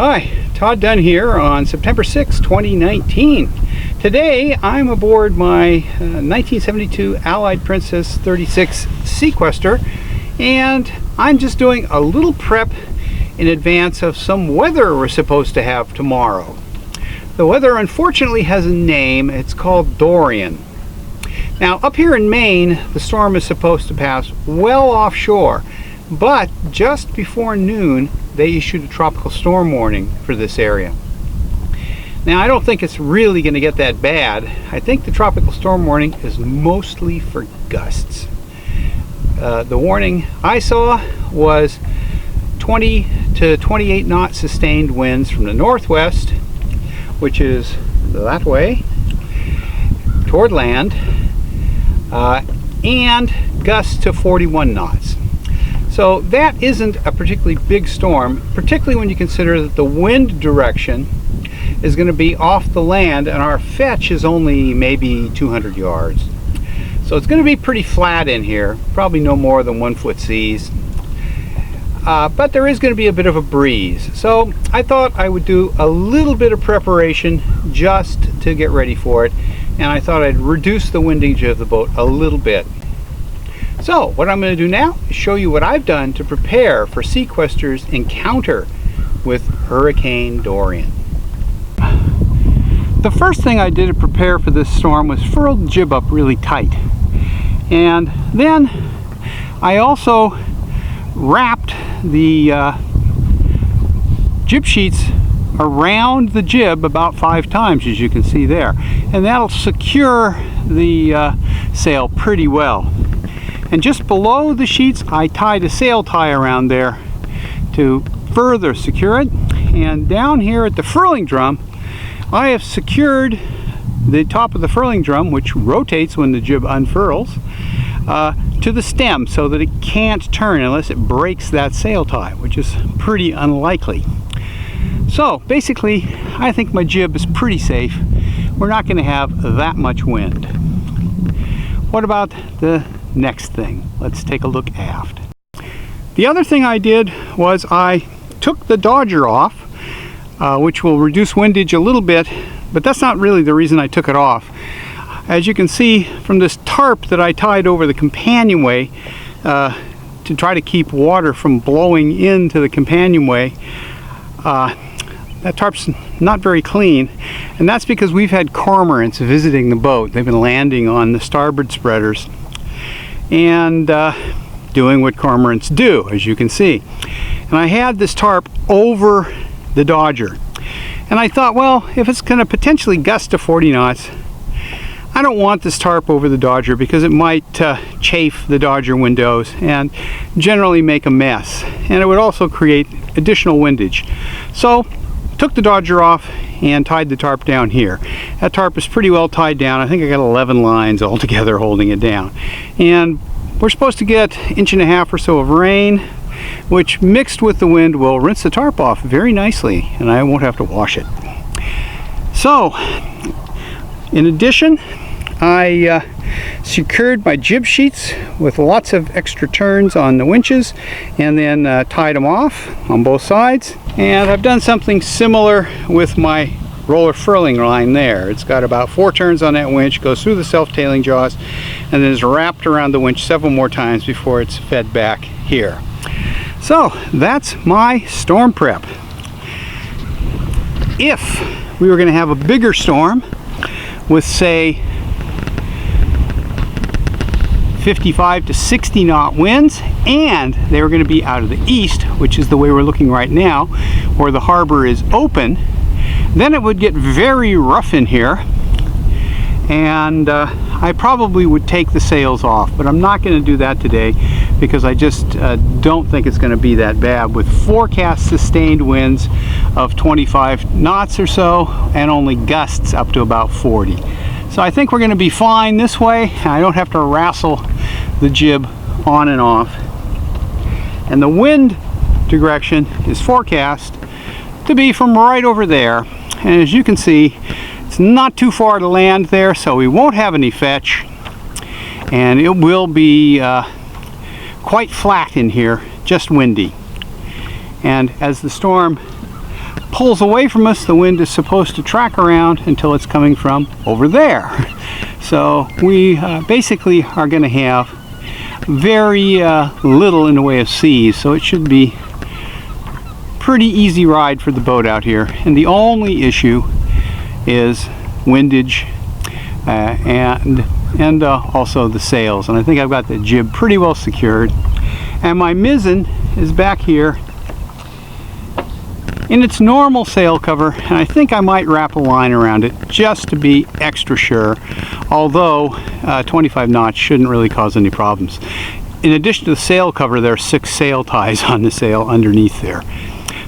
Hi, Todd Dunn here on September 6, 2019. Today I'm aboard my 1972 Allied Princess 36 Sequester, and I'm just doing a little prep in advance of some weather we're supposed to have tomorrow. The weather unfortunately has a name. It's called Dorian. Now up here in Maine, the storm is supposed to pass well offshore, but just before noon they issued a tropical storm warning for this area. Now I don't think it's really going to get that bad. I think the tropical storm warning is mostly for gusts. The warning I saw was 20 to 28 knot sustained winds from the northwest, which is that way toward land, and gusts to 41 knots. So that isn't a particularly big storm, particularly when you consider that the wind direction is going to be off the land and our fetch is only maybe 200 yards. So it's going to be pretty flat in here, probably no more than 1 foot seas. But there is going to be a bit of a breeze. So I thought I would do a little bit of preparation just to get ready for it. And I thought I'd reduce the windage of the boat a little bit. So what I'm going to do now is show you what I've done to prepare for Sequester's encounter with Hurricane Dorian. The first thing I did to prepare for this storm was furl the jib up really tight. And then I also wrapped the jib sheets around the jib about 5 times, as you can see there. And that'll secure the sail pretty well. And just below the sheets, I tied a sail tie around there to further secure it. And down here at the furling drum, I have secured the top of the furling drum, which rotates when the jib unfurls, to the stem so that it can't turn unless it breaks that sail tie, which is pretty unlikely. So basically, I think my jib is pretty safe. We're not going to have that much wind. What about the next thing? Let's take a look aft. The other thing I did was I took the dodger off, which will reduce windage a little bit, but that's not really the reason I took it off. As you can see from this tarp that I tied over the companionway to try to keep water from blowing into the companionway, that tarp's not very clean, and that's because we've had cormorants visiting the boat. They've been landing on the starboard spreaders and doing what cormorants do, as you can see. And I had this tarp over the dodger, and I thought, well, if it's going to potentially gust to 40 knots, I don't want this tarp over the dodger because it might chafe the dodger windows and generally make a mess, and it would also create additional windage. So took the dodger off and tied the tarp down here. That tarp is pretty well tied down. I think I got 11 lines altogether holding it down. And we're supposed to get 1.5 inches or so of rain, which mixed with the wind will rinse the tarp off very nicely, and I won't have to wash it. So, in addition, I secured my jib sheets with lots of extra turns on the winches and then tied them off on both sides. And I've done something similar with my roller furling line there. It's got about 4 turns on that winch, goes through the self-tailing jaws, and then is wrapped around the winch several more times before it's fed back here. So that's my storm prep. If we were going to have a bigger storm with, say, 55 to 60 knot winds, and they were going to be out of the east, which is the way we're looking right now, where the harbor is open, then it would get very rough in here, and I probably would take the sails off, but I'm not going to do that today because I just don't think it's going to be that bad with forecast sustained winds of 25 knots or so and only gusts up to about 40. So I think we're going to be fine this way. I don't have to wrestle the jib on and off. And the wind direction is forecast to be from right over there. And as you can see, it's not too far to land there, so we won't have any fetch. And it will be quite flat in here, just windy. And as the storm pulls away from us, the wind is supposed to track around until it's coming from over there. So we basically are going to have very little in the way of seas, so it should be pretty easy ride for the boat out here. And the only issue is windage and also the sails, and I think I've got the jib pretty well secured, and my mizzen is back here in its normal sail cover, and I think I might wrap a line around it just to be extra sure, although 25 knots shouldn't really cause any problems. In addition to the sail cover, there are 6 sail ties on the sail underneath there,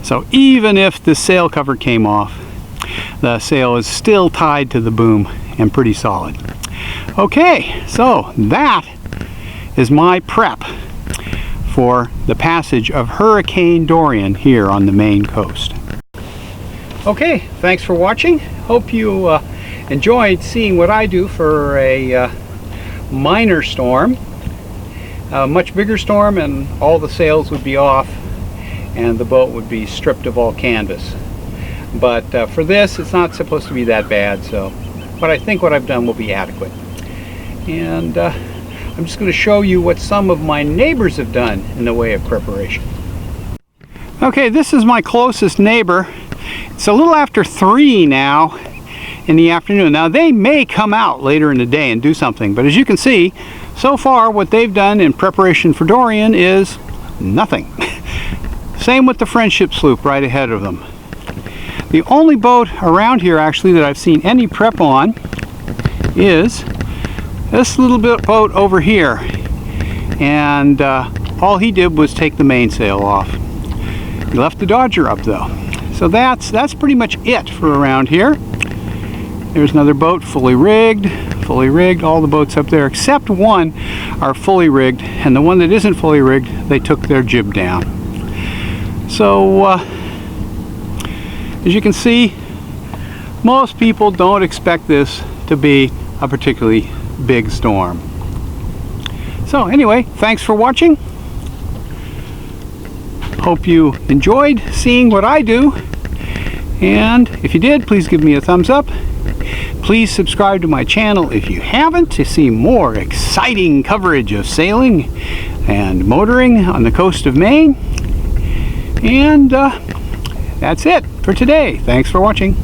so even if the sail cover came off, the sail is still tied to the boom and pretty solid. Okay, so that is my prep for the passage of Hurricane Dorian here on the Maine coast. Okay, thanks for watching. Hope you enjoyed seeing what I do for a minor storm. A much bigger storm and all the sails would be off and the boat would be stripped of all canvas. But for this, it's not supposed to be that bad, so but I think what I've done will be adequate. And I'm just going to show you what some of my neighbors have done in the way of preparation. Okay, this is my closest neighbor. It's a little after 3 now in the afternoon. Now they may come out later in the day and do something, but as you can see, so far what they've done in preparation for Dorian is nothing. Same with the friendship sloop right ahead of them. The only boat around here actually that I've seen any prep on is this little boat over here, and all he did was take the mainsail off. He left the Dodger up though. So that's pretty much it for around here. There's another boat fully rigged. All the boats up there except one are fully rigged, and the one that isn't fully rigged, they took their jib down. So as you can see, most people don't expect this to be a particularly big storm. So anyway, thanks for watching. Hope you enjoyed seeing what I do, and if you did, please give me a thumbs up. Please subscribe to my channel if you haven't to see more exciting coverage of sailing and motoring on the coast of Maine. And that's it for today. Thanks for watching.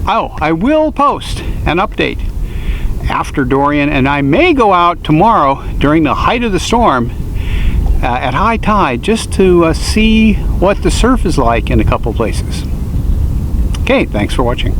Oh, I will post an update after Dorian, and I may go out tomorrow during the height of the storm at high tide just to see what the surf is like in a couple places. Okay, thanks for watching.